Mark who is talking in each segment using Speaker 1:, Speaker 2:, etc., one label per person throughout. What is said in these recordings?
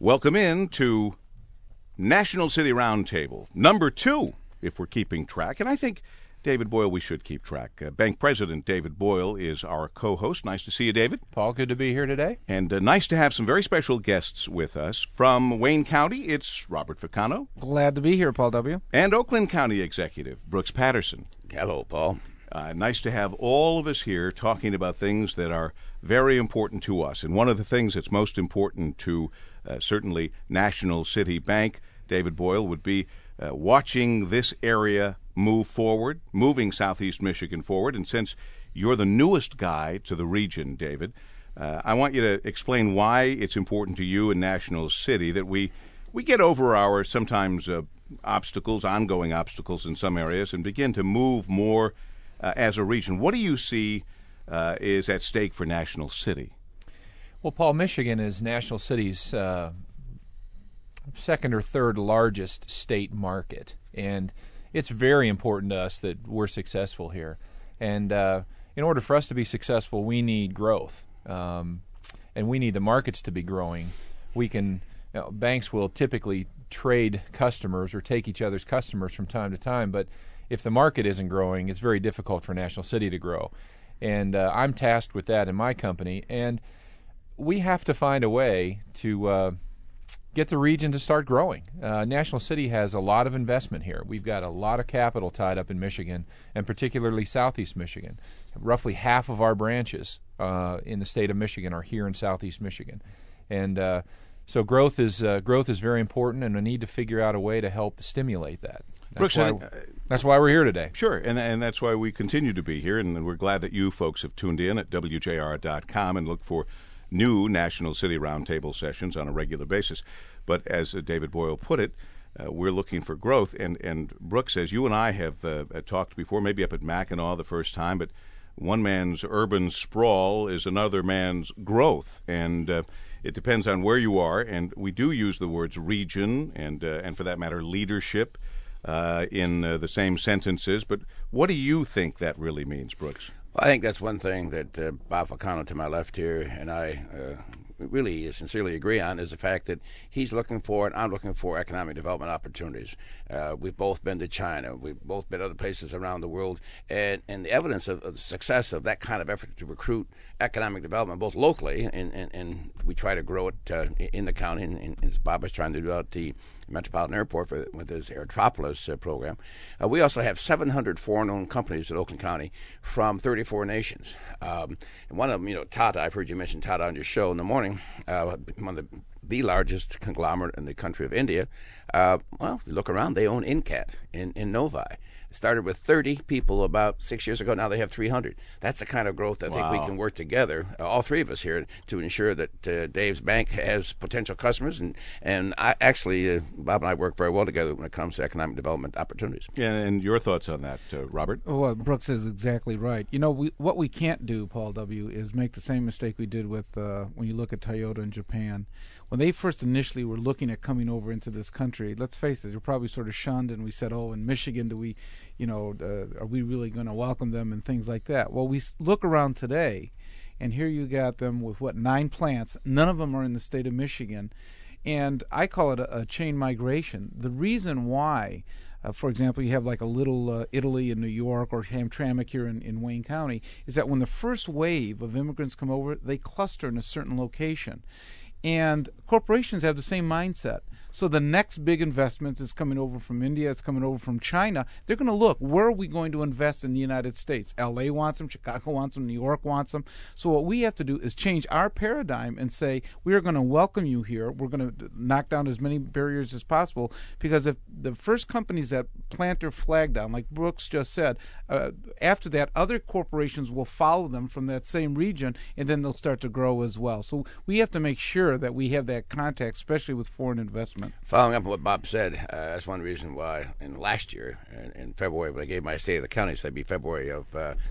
Speaker 1: Welcome in to National City Roundtable, number 2, if we're keeping track. And I think, David Boyle, we should keep track. Bank President David Boyle is our co-host. Nice to see you, David.
Speaker 2: Paul, good to be here today.
Speaker 1: And nice to have some very special guests with us. From Wayne County, it's Robert Ficano.
Speaker 3: Glad to be here, Paul W.
Speaker 1: And Oakland County Executive Brooks Patterson.
Speaker 4: Hello, Paul.
Speaker 1: Nice to have all of us here talking about things that are very important to us. And one of the things that's most important to certainly National City Bank, David Boyle, would be watching this area move forward, moving Southeast Michigan forward. And since you're the newest guy to the region, David, I want you to explain why it's important to you in National City that we get over our sometimes obstacles, ongoing obstacles in some areas, and begin to move more as a region. What do you see is at stake for National City?
Speaker 2: Well, Paul, Michigan is National City's second or third largest state market, and it's very important to us that we're successful here. And in order for us to be successful, we need growth, and we need the markets to be growing. We can, banks will typically trade customers or take each other's customers from time to time, but if the market isn't growing, it's very difficult for National City to grow. And I'm tasked with that in my company, and we have to find a way to get the region to start growing. National City has a lot of investment here. We've got a lot of capital tied up in Michigan, and particularly Southeast Michigan. Roughly half of our branches in the state of Michigan are here in Southeast Michigan. And so growth is very important, and we need to figure out a way to help stimulate that. That's why we're here today.
Speaker 1: Sure, and that's why we continue to be here, and we're glad that you folks have tuned in at WJR.com and look for new National City Roundtable sessions on a regular basis. But as David Boyle put it, we're looking for growth. And Brooks, as you and I have talked before, maybe up at Mackinac the first time, but one man's urban sprawl is another man's growth. And it depends on where you are. And we do use the words region and for that matter, leadership in the same sentences. But what do you think that really means, Brooks?
Speaker 4: Well, I think that's one thing that Bob Ficano to my left here and I really sincerely agree on is the fact that he's looking for and I'm looking for economic development opportunities. We've both been to China. We've both been other places around the world. And the evidence of the success of that kind of effort to recruit economic development, both locally, and we try to grow it in the county, and as Bob is trying to do out the Metropolitan Airport with his Aerotropolis program. We also have 700 foreign-owned companies in Oakland County from 34 nations. And one of them, Tata, I've heard you mention Tata on your show in the morning, one of the largest conglomerate in the country of India. Well, if you look around, they own Incat in Novi. It started with 30 people about 6 years ago. Now they have 300. That's the kind of growth I think we can work together, all three of us here, to ensure that Dave's bank has potential customers. And I actually, Bob and I work very well together when it comes to economic development opportunities.
Speaker 1: Yeah, and your thoughts on that, Robert?
Speaker 3: Well, Brooks is exactly right. What we can't do, Paul W., is make the same mistake we did with when you look at Toyota in Japan. When they first initially were looking at coming over into this country, let's face it, they're probably sort of shunned, and we said, oh, in Michigan, do we, are we really going to welcome them and things like that? Well, we look around today, and here you got them with, 9 plants. None of them are in the state of Michigan, and I call it a chain migration. The reason why, for example, you have like a little Italy in New York or Hamtramck here in Wayne County, is that when the first wave of immigrants come over, they cluster in a certain location. And corporations have the same mindset. So the next big investment is coming over from India, it's coming over from China. They're going to look, where are we going to invest in the United States? LA wants them, Chicago wants them, New York wants them. So what we have to do is change our paradigm and say, we are going to welcome you here. We're going to knock down as many barriers as possible, because if the first companies that plant their flag down, like Brooks just said, after that, other corporations will follow them from that same region, and then they'll start to grow as well. So we have to make sure that we have that contact, especially with foreign investment.
Speaker 4: Following up on what Bob said, that's one reason why in last year, in February, when I gave my State of the County, so that'd be February of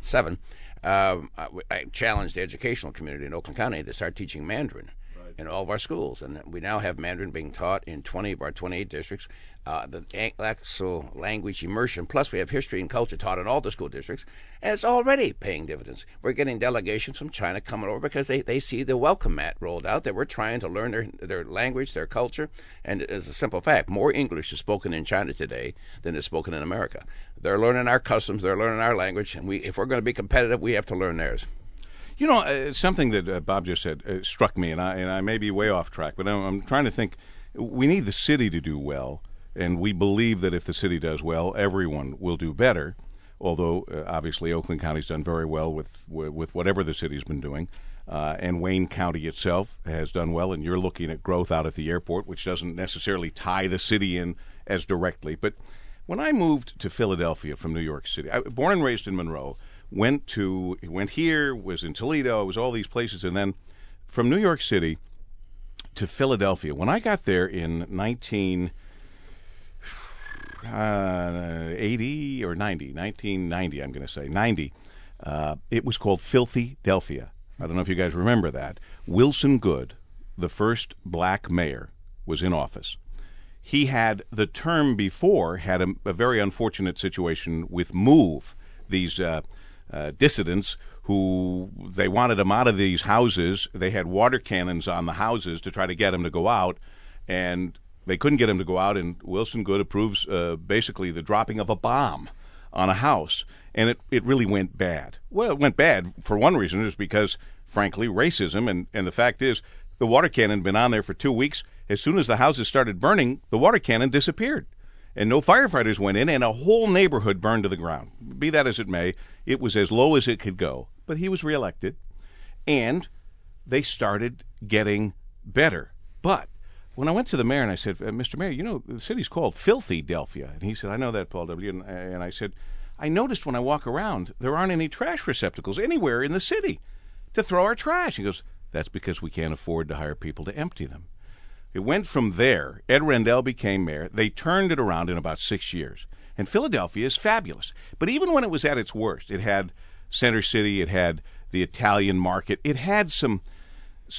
Speaker 4: 7, I challenged the educational community in Oakland County to start teaching Mandarin. in all of our schools. And we now have Mandarin being taught in 20 of our 28 districts. The actual language immersion, plus we have history and culture taught in all the school districts, and it's already paying dividends. We're getting delegations from China coming over because they see the welcome mat rolled out, that we're trying to learn their language, their culture, and as a simple fact, more English is spoken in China today than is spoken in America. They're learning our customs, they're learning our language, and if we're going to be competitive, we have to learn theirs.
Speaker 1: You know, something that Bob just said struck me, and I may be way off track, but I'm trying to think. We need the city to do well, and we believe that if the city does well, everyone will do better. Although obviously Oakland County's done very well with whatever the city's been doing, and Wayne County itself has done well. And you're looking at growth out at the airport, which doesn't necessarily tie the city in as directly. But when I moved to Philadelphia from New York City, born and raised in Monroe. Went here, was in Toledo, was all these places, and then from New York City to Philadelphia. When I got there in 1980 or 90, 1990, I'm going to say 90, it was called Filthy-delphia. I don't know if you guys remember that. Wilson Goode, the first black mayor, was in office. He had the term before had a very unfortunate situation with MOVE, these dissidents who they wanted them out of these houses. They had water cannons on the houses to try to get them to go out, and they couldn't get them to go out, and Wilson Goode approves basically the dropping of a bomb on a house, and it really went bad. Well, it went bad for one reason, is because, frankly, racism, and the fact is the water cannon had been on there for 2 weeks. As soon as the houses started burning, the water cannon disappeared. And no firefighters went in, and a whole neighborhood burned to the ground. Be that as it may, it was as low as it could go. But he was reelected, and they started getting better. But when I went to the mayor and I said, Mr. Mayor, you know, the city's called Filthy-delphia. And he said, I know that, Paul W. And I said, I noticed when I walk around, there aren't any trash receptacles anywhere in the city to throw our trash. He goes, that's because we can't afford to hire people to empty them. It went from there. Ed Rendell became mayor. They turned it around in about 6 years. And Philadelphia is fabulous. But even when it was at its worst, it had Center City, it had the Italian market, it had some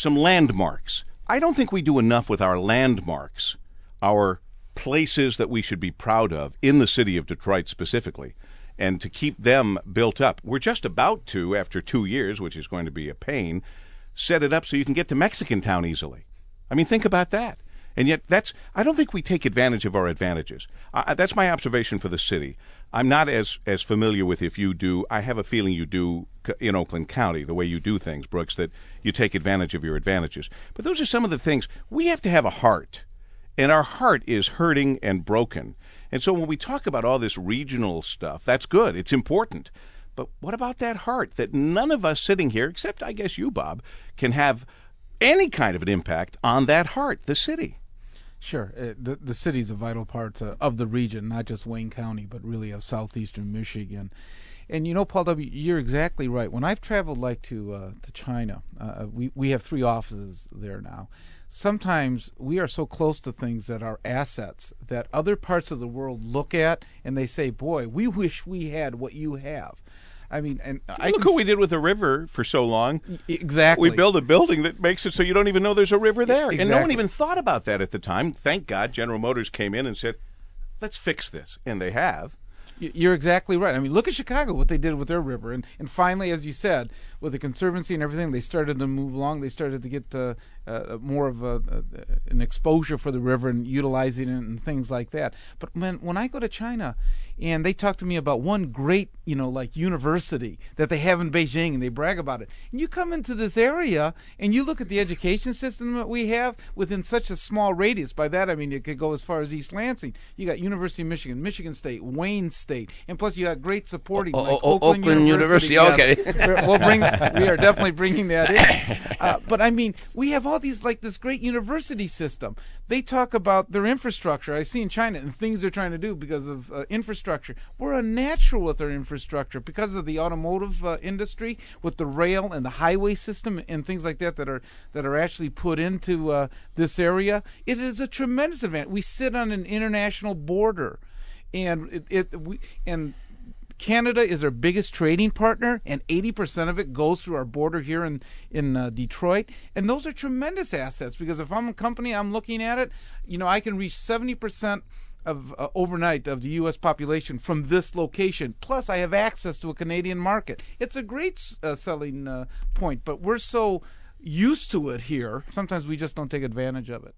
Speaker 1: landmarks. I don't think we do enough with our landmarks, our places that we should be proud of in the city of Detroit specifically, and to keep them built up. We're just about to, after 2 years, which is going to be a pain, set it up so you can get to Mexican Town easily. I mean, think about that. And yet I don't think we take advantage of our advantages. That's my observation for the city. I'm not as familiar with if you do. I have a feeling you do in Oakland County, the way you do things, Brooks, that you take advantage of your advantages. But those are some of the things. We have to have a heart, and our heart is hurting and broken. And so when we talk about all this regional stuff, that's good. It's important. But what about that heart that none of us sitting here, except I guess you, Bob, can have any kind of an impact on that heart, the city?
Speaker 3: Sure. The city is a vital part of the region, not just Wayne County, but really of southeastern Michigan. And you know, Paul W., you're exactly right. When I've traveled to China, we have 3 offices there now. Sometimes we are so close to things that are assets that other parts of the world look at and they say, boy, we wish we had what you have. I mean, and
Speaker 1: look what we did with the river for so long.
Speaker 3: Exactly.
Speaker 1: We build a building that makes it so you don't even know there's a river there.
Speaker 3: Exactly.
Speaker 1: And no one even thought about that at the time. Thank God General Motors came in and said, let's fix this. And they have.
Speaker 3: You're exactly right. I mean, look at Chicago, what they did with their river. And finally, as you said, with the Conservancy and everything, they started to move along. They started to get more of an exposure for the river and utilizing it and things like that. But when I go to China and they talk to me about one great, like university that they have in Beijing and they brag about it, and you come into this area and you look at the education system that we have within such a small radius. By that, I mean, it could go as far as East Lansing. You got University of Michigan, Michigan State, Wayne State, and plus you got great supporting like Oakland University.
Speaker 4: Okay.
Speaker 3: We are definitely bringing that in. But I mean, we have all these, like this great university system. They talk about their infrastructure. I see in China and things they're trying to do because of infrastructure. We're unnatural with our infrastructure because of the automotive industry, with the rail and the highway system and things like that that are actually put into this area. It is a tremendous event. We sit on an international border, and Canada is our biggest trading partner, and 80% of it goes through our border here in Detroit. And those are tremendous assets, because if I'm a company, I'm looking at it, I can reach 70% of overnight of the U.S. population from this location. Plus, I have access to a Canadian market. It's a great selling point, but we're so used to it here, sometimes we just don't take advantage of it.